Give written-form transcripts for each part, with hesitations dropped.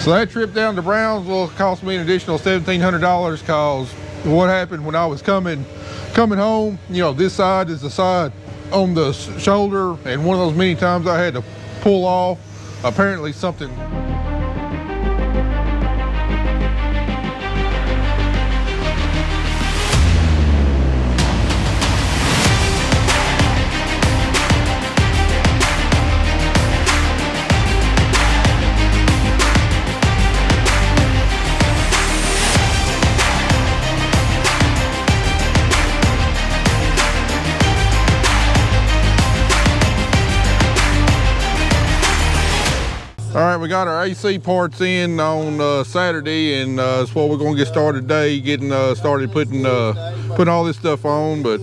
So that trip down to Brownsville cost me an additional $1,700 because what happened when I was coming home, you know, this side is the side on the shoulder, and one of those many times I had to pull off. Apparently something. All right, we got our AC parts in on Saturday, and that's what we're gonna get started today, getting started putting all this stuff on. But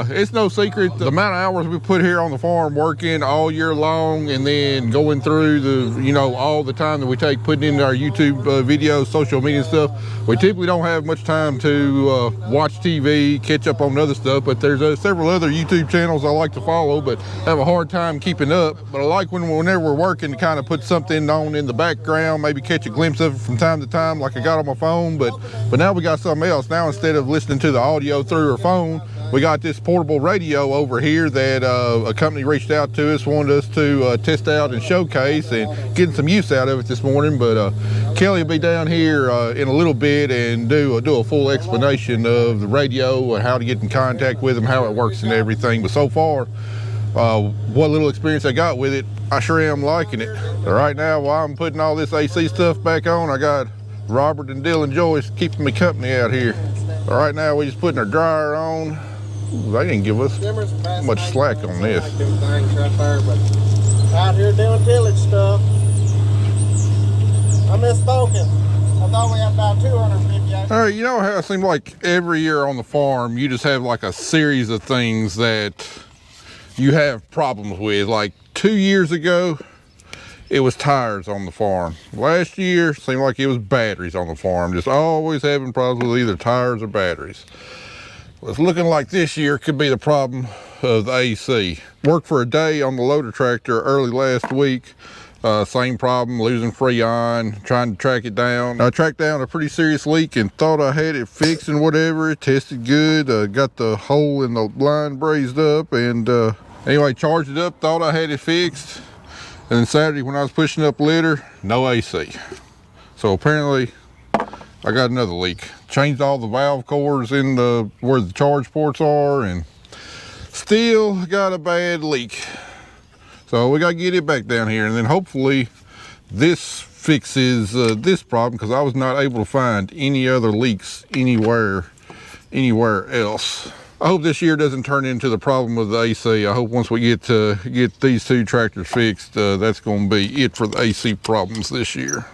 it's no secret the amount of hours we put here on the farm working all year long, and then going through the, you know, all the time that we take putting in our YouTube videos, social media stuff. We typically don't have much time to watch TV, catch up on other stuff, but there's several other YouTube channels I like to follow, but have a hard time keeping up. But I like whenever we're working to kind of put something on in the background, maybe catch a glimpse of it from time to time like I got on my phone. But now we got something else. Now instead of listening to the audio through our phone, we got this portable radio over here that a company reached out to us, wanted us to test out and showcase, and getting some use out of it this morning. But Kelly will be down here in a little bit and do a full explanation of the radio and how to get in contact with them, how it works and everything. But so far, what little experience I got with it, I sure am liking it. So right now, while I'm putting all this AC stuff back on, I got Robert and Dylan Joyce keeping me company out here. So right now, we're just putting our dryer on. Ooh, they didn't give us much slack on this. Out here doing tillage stuff. I misspoken. I thought we had about 250 acres. All right, you know how it seems like every year on the farm, you just have like a series of things that you have problems with. Like 2 years ago, it was tires on the farm. Last year, seemed like it was batteries on the farm. Just always having problems with either tires or batteries. Well, it's looking like this year could be the problem of the AC. Worked for a day on the loader tractor early last week. Same problem, losing freon, trying to track it down. I tracked down a pretty serious leak and thought I had it fixed and whatever. It tested good. Got the hole in the line brazed up, and anyway, charged it up, thought I had it fixed. And then Saturday when I was pushing up litter, no AC. So apparently I got another leak. Changed all the valve cores in where the charge ports are, and still got a bad leak. So we got to get it back down here, and then hopefully this fixes this problem, because I was not able to find any other leaks anywhere else. I hope this year doesn't turn into the problem with the AC. I hope once we get these two tractors fixed, that's going to be it for the AC problems this year.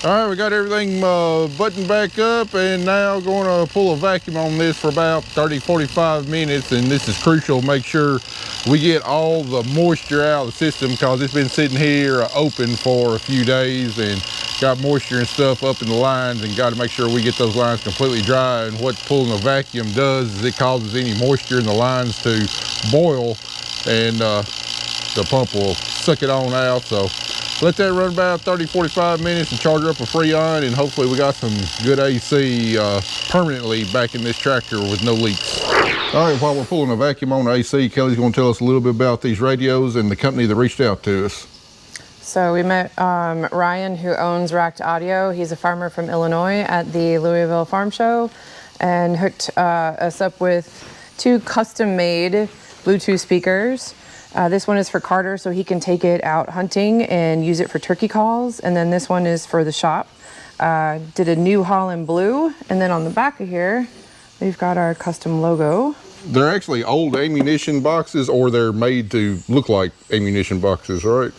All right, we got everything buttoned back up, and now going to pull a vacuum on this for about 30-45 minutes. And this is crucial. Make sure we get all the moisture out of the system, because it's been sitting here open for a few days and got moisture and stuff up in the lines, and got to make sure we get those lines completely dry. And what pulling a vacuum does is it causes any moisture in the lines to boil, and the pump will suck it on out. So let that run about 30-45 minutes and charge up a Freon, and hopefully we got some good AC permanently back in this tractor with no leaks. All right, while we're pulling a vacuum on the AC, Kelly's going to tell us a little bit about these radios and the company that reached out to us. So we met Ryan, who owns Racked Audio. He's a farmer from Illinois at the Louisville Farm Show, and hooked us up with 2 custom-made Bluetooth speakers. This one is for Carter, so he can take it out hunting and use it for turkey calls. And then this one is for the shop. Did a New Holland blue. And then on the back of here, we've got our custom logo. They're actually old ammunition boxes, or they're made to look like ammunition boxes, right?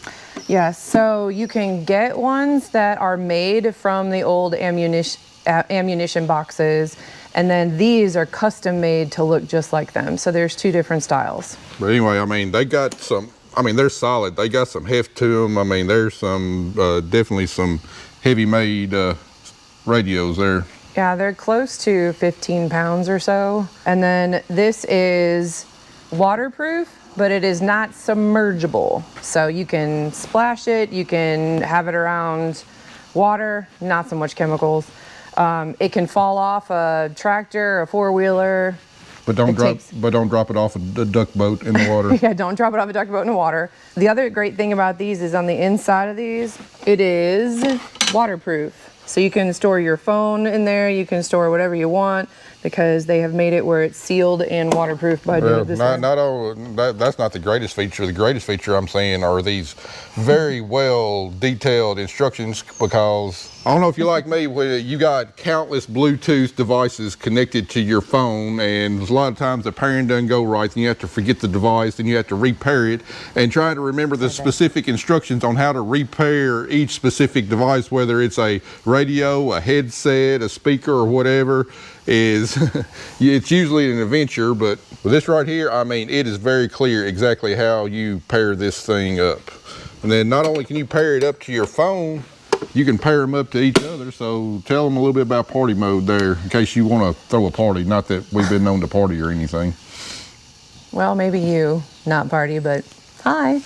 Yes, so you can get ones that are made from the old ammunition boxes, and then these are custom made to look just like them. So there's 2 different styles. But anyway, I mean, they got some, I mean, they're solid. They got some heft to them. I mean, there's some, definitely some heavy made radios there. Yeah, they're close to 15 pounds or so. And then this is waterproof, but it is not submergible. So you can splash it, you can have it around Water, not so much chemicals. It can fall off a tractor, a four-wheeler. But don't drop it off a duck boat in the water. Yeah, don't drop it off a duck boat in the water. The other great thing about these is on the inside of these, it is waterproof. So you can store your phone in there, you can store whatever you want, because they have made it where it's sealed and waterproof by doing this. That's not the greatest feature. The greatest feature I'm saying are these very well detailed instructions, because I don't know if you're like me, where you got countless Bluetooth devices connected to your phone, and a lot of times the pairing doesn't go right, and you have to forget the device, and you have to repair it, and trying to remember the specific instructions on how to repair each specific device, whether it's a radio, a headset, a speaker, or whatever, is it's usually an adventure. But with this right here, I mean, it is very clear exactly how you pair this thing up. And then not only can you pair it up to your phone, you can pair them up to each other. So tell them a little bit about party mode there, in case you want to throw a party. Not that we've been known to party or anything. Well, maybe you, not party, but hi.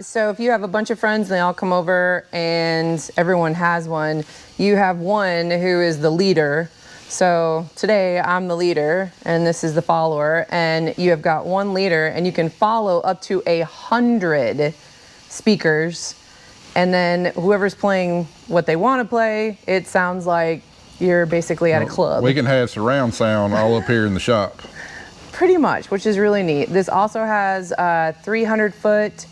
So if you have a bunch of friends and they all come over and everyone has one, you have one who is the leader. So today I'm the leader and this is the follower, and you have got one leader and you can follow up to 100 speakers, and then whoever's playing what they want to play, it sounds like you're basically at a club. We can have surround sound all up here in the shop. Pretty much, which is really neat. This also has 300 foot.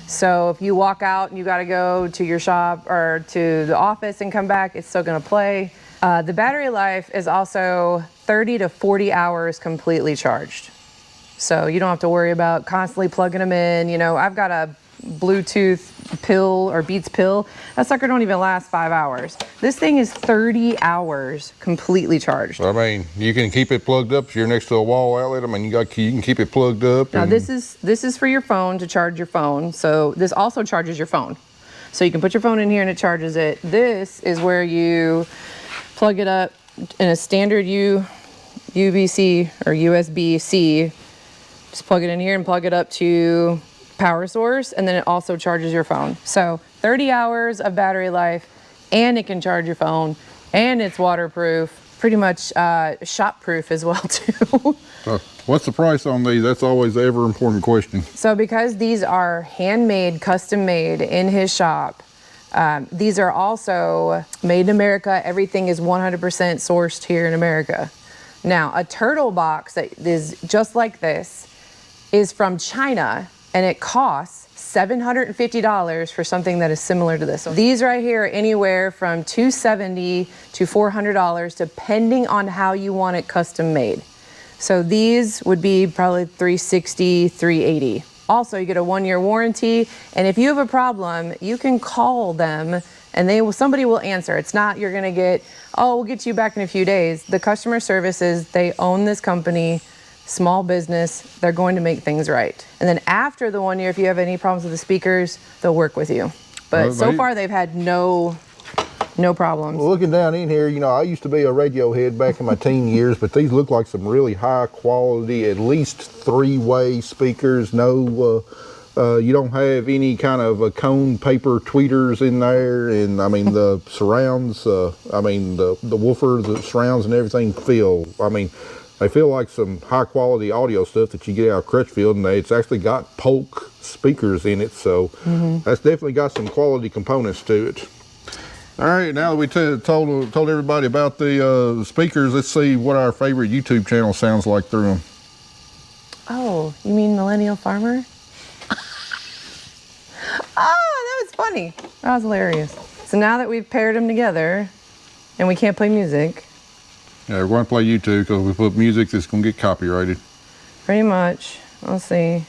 So if you walk out and you got to go to your shop or to the office and come back, it's still going to play. The battery life is also 30 to 40 hours completely charged. So you don't have to worry about constantly plugging them in. You know, I've got a Bluetooth pill or Beats pill. That sucker don't even last 5 hours. This thing is 30 hours completely charged. I mean, you can keep it plugged up if you're next to a wall outlet. I mean, you can keep it plugged up. Now this is for your phone, to charge your phone. So this also charges your phone. So you can put your phone in here and it charges it. This is where you plug it up in a standard UVC or USB-C. Just plug it in here and plug it up to power source, and then it also charges your phone. So 30 hours of battery life, and it can charge your phone, and it's waterproof, pretty much shop proof as well too. What's the price on these? That's always the ever important question. So because these are handmade, custom made in his shop, these are also made in America. Everything is 100% sourced here in America. Now, a turtle box that is just like this is from China, and it costs $750 for something that is similar to this. So these right here are anywhere from $270 to $400, depending on how you want it custom made. So these would be probably $360, $380. Also, you get a 1-year warranty, and if you have a problem, you can call them and somebody will answer. It's not you're gonna get, oh, we'll get you back in a few days. The customer services, they own this company, small business, they're going to make things right. And then after the 1 year, if you have any problems with the speakers, they'll work with you. But so far they've had no problems. Well, looking down in here, you know, I used to be a radio head back in my teen years, but these look like some really high quality, at least 3-way speakers. No, you don't have any kind of cone paper tweeters in there. And I mean, the surrounds, I mean, the woofers, the surrounds and everything they feel like some high quality audio stuff that you get out of Crutchfield, and it's actually got Polk speakers in it. So that's definitely got some quality components to it. All right, now that we told everybody about the speakers, let's see what our favorite YouTube channel sounds like through them. Oh, you mean Millennial Farmer? Oh, that was funny. That was hilarious. So now that we've paired them together and we can't play music. Yeah, we're going to play YouTube because we put music that's going to get copyrighted. Pretty much. Let's see.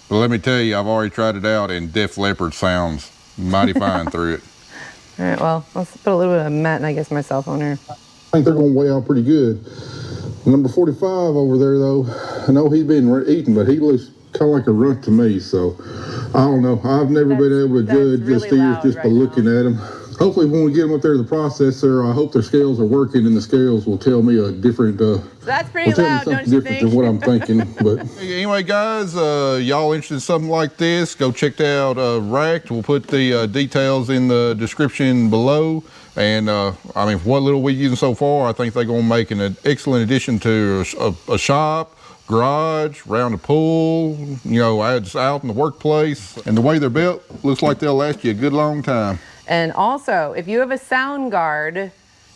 But let me tell you, I've already tried it out, and Def Leppard sounds mighty fine through it. All right, well, let's put a little bit of Matt and I guess myself on here. I think they're going to weigh out pretty good. Number 45 over there, though, I know he's been eating, but he looks kind of like a runt to me, so I don't know. I've never been able to judge the steers just by looking at him. hopefully when we get them up there to the processor, I hope their scales are working, and the scales will tell me a different. So that's pretty loud, don't you think? Than what I'm thinking. But anyway, guys, y'all interested in something like this? Go check out Racked. We'll put the details in the description below. And I mean, for what little we're using so far, I think they're going to make an excellent addition to a shop, garage, around the pool, you know, out in the workplace. And the way they're built, looks like they'll last you a good long time. And also, if you have a Sound Guard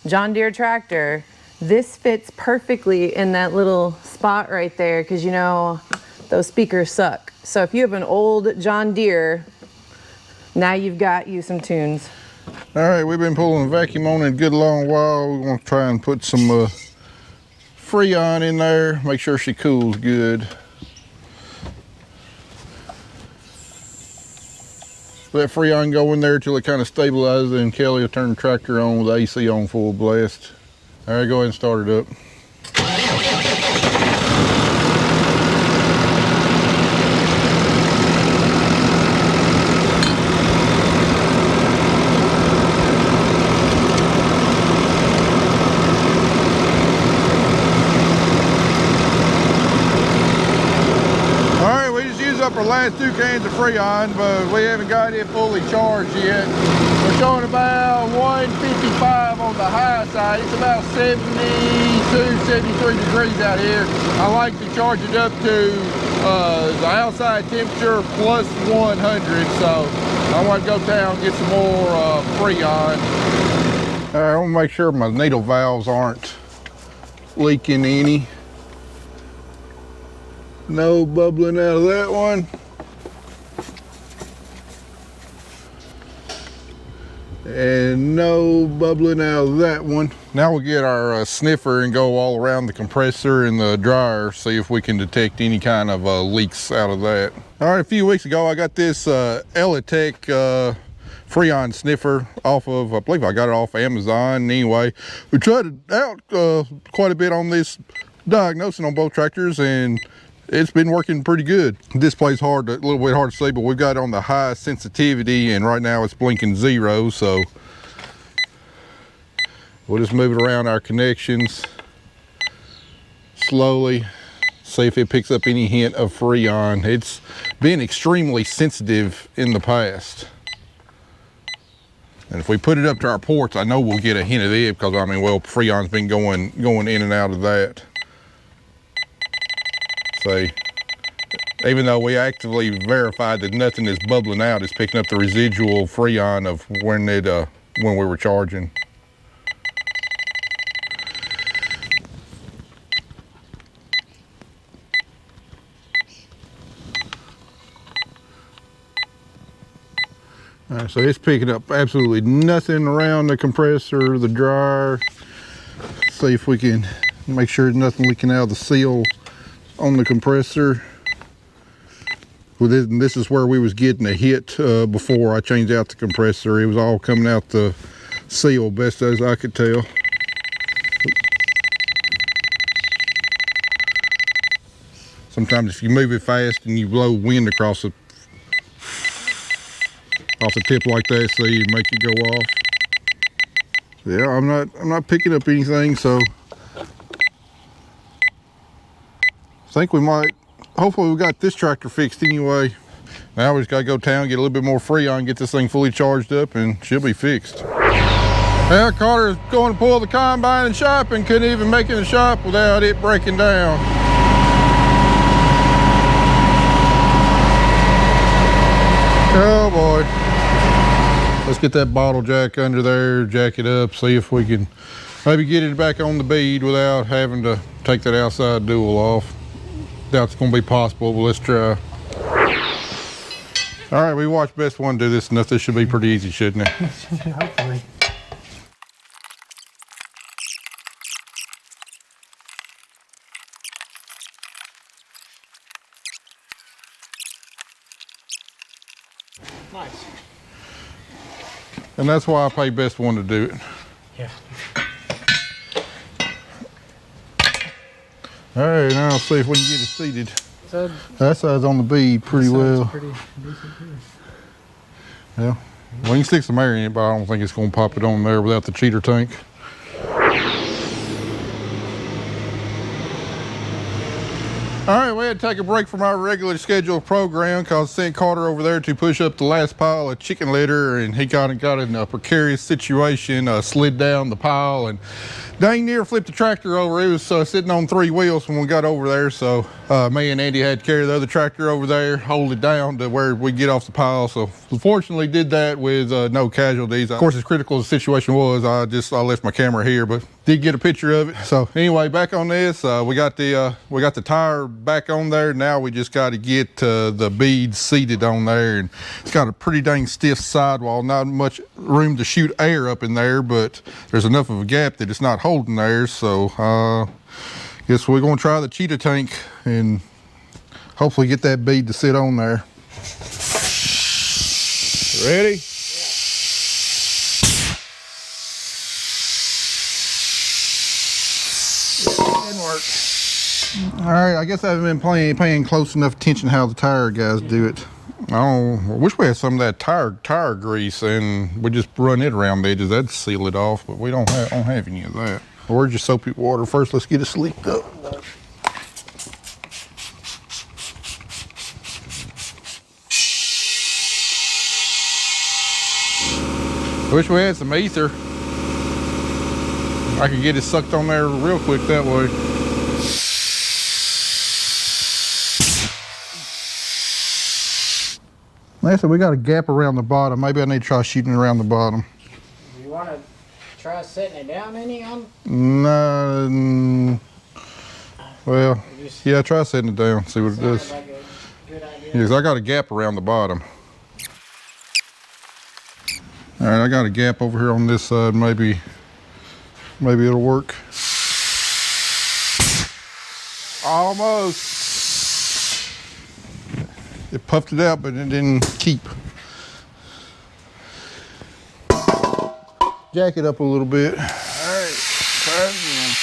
John Deere tractor, this fits perfectly in that little spot right there, because you know those speakers suck. So if you have an old John Deere, now you've got you some tunes. All right, we've been pulling a vacuum on it a good long while. We're going to try and put some Freon in there, make sure she cools good. Let Freon go in there till it kind of stabilizes, and Kelly will turn the tractor on with the AC on full blast. All right, go ahead and start it up. Up our last 2 cans of Freon, but we haven't got it fully charged yet. We're showing about 155 on the high side. It's about 72, 73 degrees out here. I like to charge it up to the outside temperature plus 100, so I want to go down and get some more Freon. I want to make sure my needle valves aren't leaking any. No bubbling out of that one. And no bubbling out of that one. Now we'll get our sniffer and go all around the compressor and the dryer, see if we can detect any kind of leaks out of that. All right, a few weeks ago I got this Elitech Freon sniffer off of, I believe I got it off Amazon. Anyway, we tried it out quite a bit on this diagnosing on both tractors, and it's been working pretty good. Display's a little bit hard to see, but we've got it on the high sensitivity, and right now it's blinking 0, so we'll just move it around our connections slowly, see if it picks up any hint of Freon. It's been extremely sensitive in the past. And if we put it up to our ports, I know we'll get a hint of it, because I mean, well, Freon's been going in and out of that. See, even though we actively verified that nothing is bubbling out, it's picking up the residual Freon of when we were charging. All right, so it's picking up absolutely nothing around the compressor, the dryer. See if we can make sure there's nothing leaking out of the seal on the compressor. Well, this is where we was getting a hit before I changed out the compressor. It was all coming out the seal, best as I could tell. Sometimes if you move it fast and you blow wind across the tip like that, see, you make it go off. Yeah, I'm not picking up anything, so I think we might, hopefully we got this tractor fixed anyway. Now we just gotta go town, get a little bit more Freon, get this thing fully charged up, and she'll be fixed. Yeah, Carter's going to pull the combine in the shop and couldn't even make it in the shop without it breaking down. Oh boy. Let's get that bottle jack under there, jack it up, see if we can maybe get it back on the bead without having to take that outside dual off. Doubt it's gonna be possible, but let's try. All right, we watched Best One do this enough. This should be pretty easy, shouldn't it? Hopefully. Nice. And that's why I pay Best One to do it. Yeah. All right, now I'll see if we can get it seated. So that side's on the bead pretty well. pretty decent too. Yeah, We can stick some air in it, but I don't think it's going to pop it on there without the cheater tank. All right, we had to take a break from our regular scheduled program because I sent Carter over there to push up the last pile of chicken litter, and he got in a precarious situation, slid down the pile and dang near flipped the tractor over. It was sitting on 3 wheels when we got over there, so me and Andy had to carry the other tractor over there, hold it down to where we get off the pile. So fortunately did that with no casualties. Of course, as critical as the situation was, I left my camera here, but did get a picture of it. So anyway, back on this, we got the tire back on there. Now we just got to get the beads seated on there, and it's got a pretty dang stiff sidewall. Not much room to shoot air up in there, but there's enough of a gap that it's not holding there. So guess we're gonna try the cheetah tank and hopefully get that bead to sit on there. Ready? Didn't work. All right, I guess I haven't been paying close enough attention how the tire guys do it. I wish we had some of that tire grease and we just run it around the edges. That'd seal it off, but we don't have any of that. Where's your soapy water? First, let's get it sleeked up. I wish we had some ether. I could get it sucked on there real quick that way. Like I said, we got a gap around the bottom. Maybe I need to try shooting around the bottom. You want to try setting it down any on? No. Well, yeah, try setting it down, see what it does. Like a good idea. Yeah, 'cause I got a gap around the bottom. All right, I got a gap over here on this side. Maybe it'll work. Almost. It puffed it out, but it didn't keep. Jack it up a little bit. All right, try it again.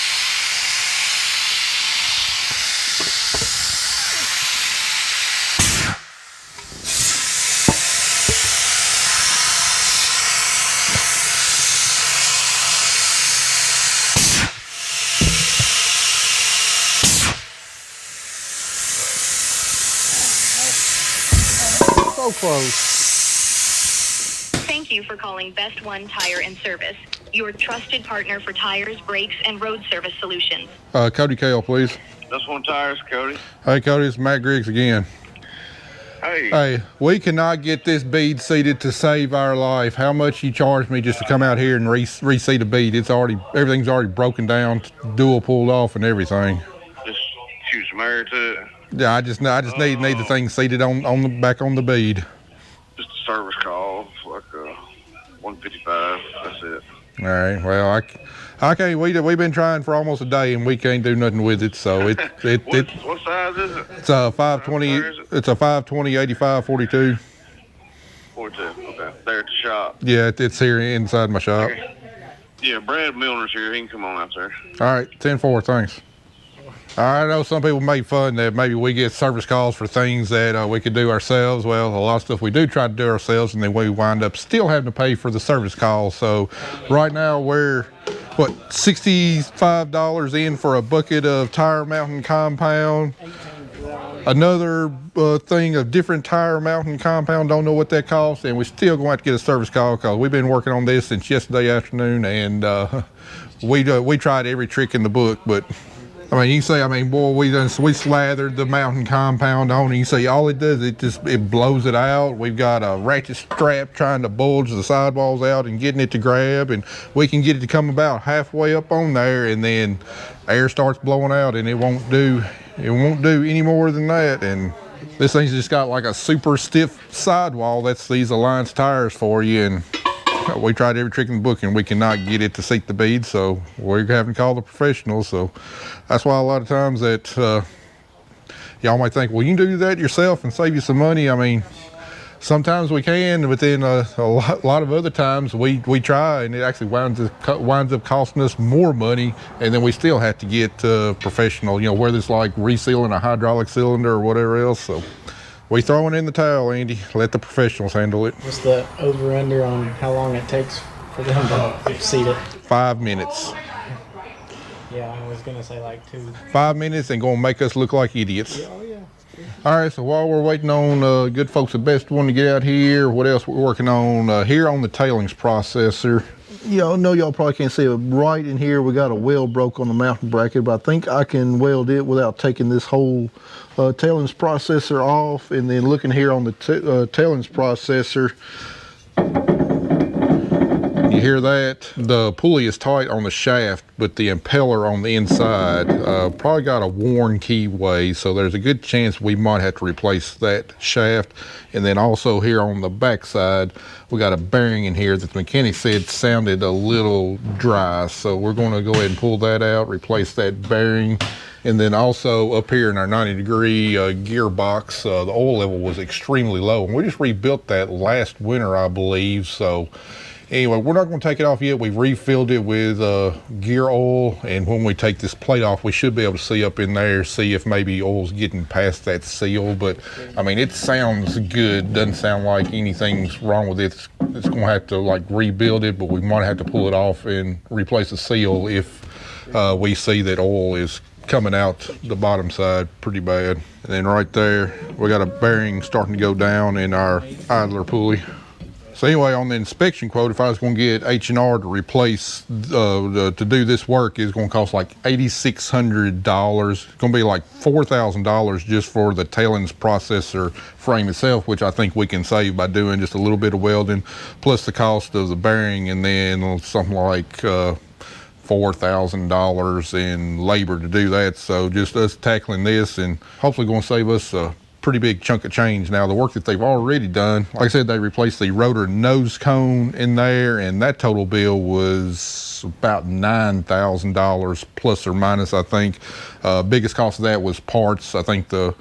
So close. Thank you for calling Best One Tire and Service, your trusted partner for tires, brakes, and road service solutions. Cody Kale, please. Best One Tires, Cody. Hey, Cody, it's Matt Griggs again. Hey, we cannot get this bead seated to save our life. How much you charge me just to come out here and reseat a bead? Everything's already broken down, dual pulled off and everything. Just shoot some air to it. Yeah, I just need the thing seated on the back on the bead. Just a service call, like $155. That's it. All right. Well, I can't. We've been trying for almost a day and we can't do nothing with it. So What size is it? it's a 520. It's a 520 85 42. 42. Okay. There at the shop. Yeah, it's here inside my shop. Okay. Yeah, Brad Milner's here. He can come on out there. All right, 10-4, thanks. I know some people make fun that maybe we get service calls for things that we could do ourselves. Well, a lot of stuff we do try to do ourselves, and then we wind up still having to pay for the service call. So right now we're, $65 in for a bucket of tire mounting compound. Another thing of different tire mounting compound, don't know what that costs, and we're still going to have to get a service call because we've been working on this since yesterday afternoon, and we tried every trick in the book, but I mean, you can say, boy, we slathered the mountain compound on it. You see, all it does, it blows it out. We've got a ratchet strap trying to bulge the sidewalls out and getting it to grab, and we can get it to come about halfway up on there, and then air starts blowing out, and it won't do any more than that. And this thing's just got like a super stiff sidewall. That's these Alliance tires for you, and we tried every trick in the book and we cannot get it to seat the bead, so we're having to call the professionals. So that's why a lot of times that y'all might think, well, you can do that yourself and save you some money. I mean, sometimes we can, but then a lot of other times we try and it actually winds up costing us more money, and then we still have to get professional, whether it's like resealing a hydraulic cylinder or whatever else. So We throwing in the towel, Andy. Let the professionals handle it. What's the over-under on how long it takes for them to seat it? 5 minutes. Yeah, I was going to say like 2. 5 minutes and gonna make us look like idiots. Oh, yeah. All right, so while we're waiting on good folks at Best One to get out here, what else we're working on here on the tailings processor? Y'all know y'all probably can't see it. Right in here, we got a weld broke on the mounting bracket, but I think I can weld it without taking this whole tailings processor off. And then looking here on the tailings processor, you hear that? The pulley is tight on the shaft, but the impeller on the inside probably got a worn keyway, so there's a good chance we might have to replace that shaft. And then also here on the back side, we got a bearing in here that the mechanic said sounded a little dry, so we're going to go ahead and pull that out, replace that bearing. And then also up here in our 90-degree gearbox, the oil level was extremely low, and we just rebuilt that last winter, I believe. So anyway, we're not going to take it off yet. We've refilled it with gear oil, and when we take this plate off, we should be able to see up in there, see if maybe oil's getting past that seal. But I mean, it sounds good. Doesn't sound like anything's wrong with it. It's going to have to like rebuild it, but we might have to pull it off and replace the seal if we see that oil is coming out the bottom side pretty bad. And then right there, we got a bearing starting to go down in our idler pulley. So anyway, on the inspection quote, if I was going to get H&R to replace, to do this work, it's going to cost like $8,600. It's going to be like $4,000 just for the tailings processor frame itself, which I think we can save by doing just a little bit of welding, plus the cost of the bearing, and then something like $4,000 in labor to do that. So just us tackling this and hopefully going to save us a pretty big chunk of change. Now the work that they've already done, like I said, they replaced the rotor nose cone in there, and that total bill was about $9,000 plus or minus, I think. Biggest cost of that was parts. I think the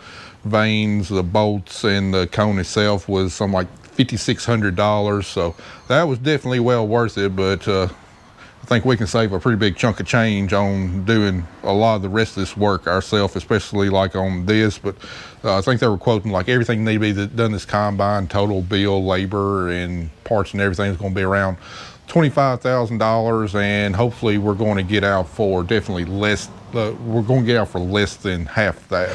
vanes, the bolts, and the cone itself was something like $5,600. So that was definitely well worth it, but I think we can save a pretty big chunk of change on doing a lot of the rest of this work ourselves, especially like on this. But I think they were quoting like everything need to be done this combine, total bill, labor, and parts and everything is going to be around $25,000, and hopefully we're going to get out for definitely less. We're going to get out for less than half that.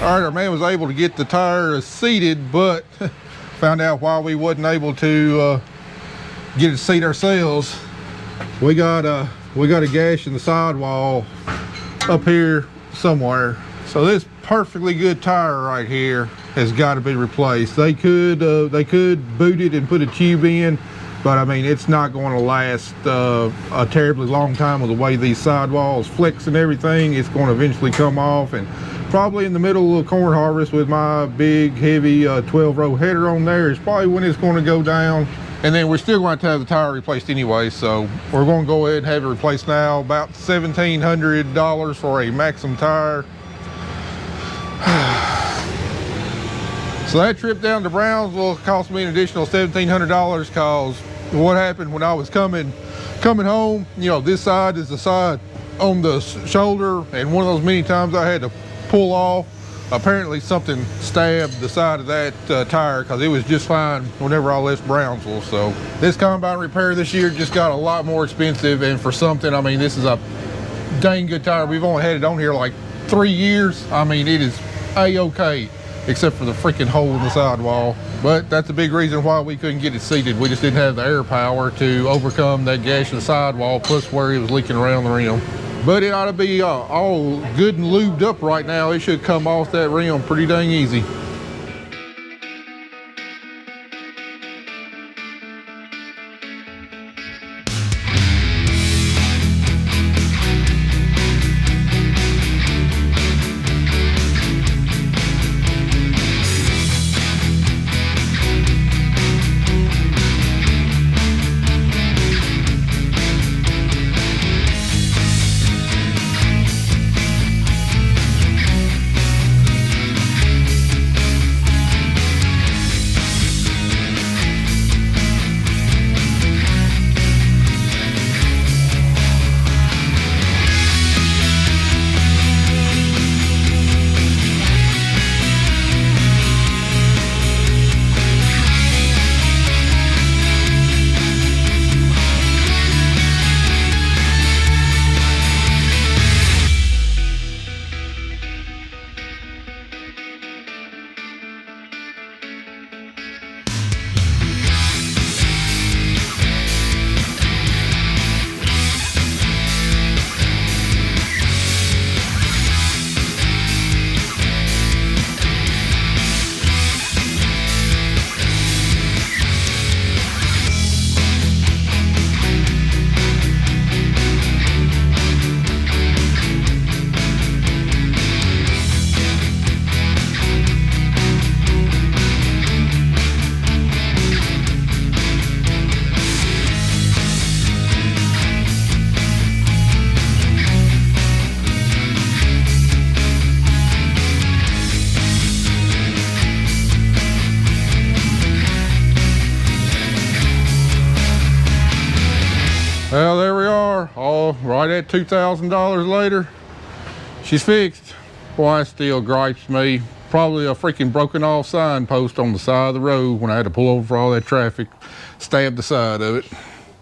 All right, our man was able to get the tire seated, but found out why we wasn't able to get it seated ourselves. We got a gash in the sidewall up here somewhere. So this perfectly good tire right here has got to be replaced. They could boot it and put a tube in, but I mean, it's not going to last a terribly long time with the way these sidewalls flex and everything. It's going to eventually come off, and probably in the middle of corn harvest with my big heavy 12-row header on there is probably when it's going to go down. And then we're still going to have the tire replaced anyway, so we're going to go ahead and have it replaced now. About $1,700 for a Maxim tire. So that trip down to Brownsville cost me an additional $1,700, because what happened when I was coming home, you know, this side is the side on the shoulder, and one of those many times I had to pull off. Apparently something stabbed the side of that tire, because it was just fine whenever I left Brownsville. So this combine repair this year just got a lot more expensive, and for something, I mean, this is a dang good tire. We've only had it on here like 3 years. I mean, it is a-okay, except for the freaking hole in the sidewall. But that's a big reason why we couldn't get it seated. We just didn't have the air power to overcome that gash in the sidewall, plus where it was leaking around the rim. But it ought to be all good and lubed up right now. It should come off that rim pretty dang easy. So right at $2,000 later, she's fixed. Boy, it still gripes me. Probably a freaking broken off signpost on the side of the road when I had to pull over for all that traffic, stabbed the side of it.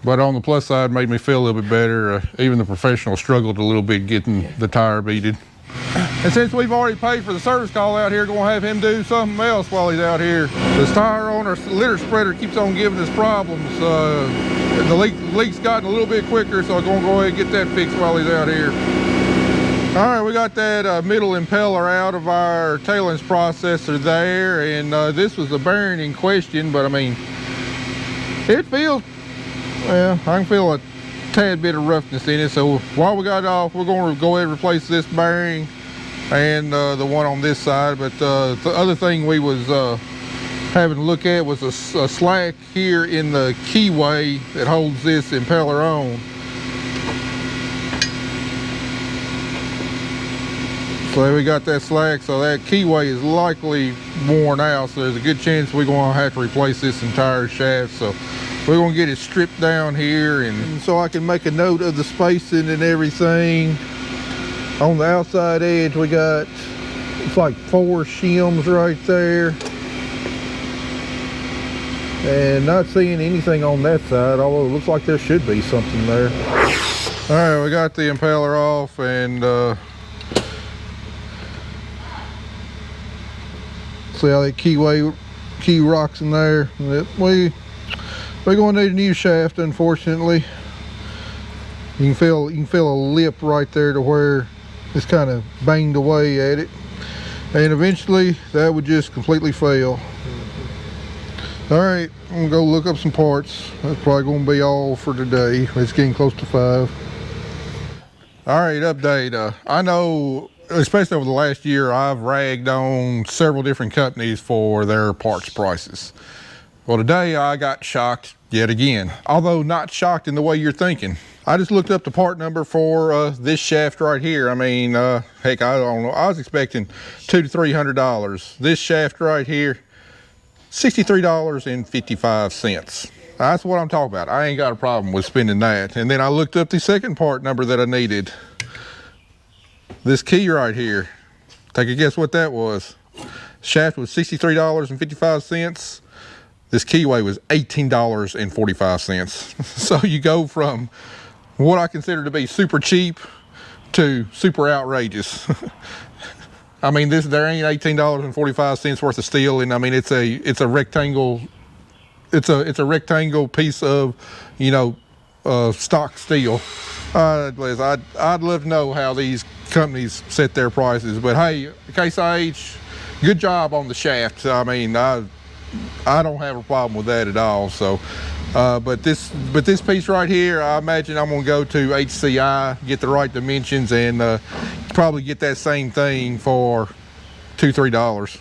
But on the plus side, made me feel a little bit better. Even the professional struggled a little bit getting the tire beaded. And since we've already paid for the service call out here, gonna have him do something else while he's out here. This tire on our litter spreader keeps on giving us problems. The leak's gotten a little bit quicker, so I'm gonna go ahead and get that fixed while he's out here. All right, we got that middle impeller out of our tailings processor there, and this was the bearing in question, but I mean, it feels, well, I can feel a tad bit of roughness in it. So while we got it off, we're going to go ahead and replace this bearing and the one on this side. But the other thing we was having to look at was a slack here in the keyway that holds this impeller on. So we got that slack, so that keyway is likely worn out, so there's a good chance we're going to have to replace this entire shaft. So we're going to get it stripped down here, and so I can make a note of the spacing and everything. On the outside edge, we got, it's like 4 shims right there. And not seeing anything on that side, although it looks like there should be something there. All right, we got the impeller off, and see how that key rocks in there. We're going to need a new shaft, unfortunately. You can feel a lip right there to where it's kind of banged away at it, and eventually that would just completely fail. All right, I'm gonna go look up some parts. That's probably gonna be all for today. It's getting close to 5. All right, update. I know, especially over the last year, I've ragged on several different companies for their parts prices. Well, today I got shocked yet again, although not shocked in the way you're thinking. I just looked up the part number for this shaft right here. I mean, heck, I don't know. I was expecting $200 to $300. This shaft right here, $63.55. That's what I'm talking about. I ain't got a problem with spending that. And then I looked up the second part number that I needed. This key right here. Take a guess what that was. Shaft was $63.55. This keyway was $18.45. So you go from what I consider to be super cheap to super outrageous. I mean, there ain't $18.45 worth of steel, and I mean it's a rectangle. It's a rectangle piece of, you know, stock steel. I'd love to know how these companies set their prices, but hey, Case IH, good job on the shaft. I mean, I don't have a problem with that at all. So, but this piece right here, I imagine I'm gonna go to HCI, get the right dimensions, and probably get that same thing for $2-3.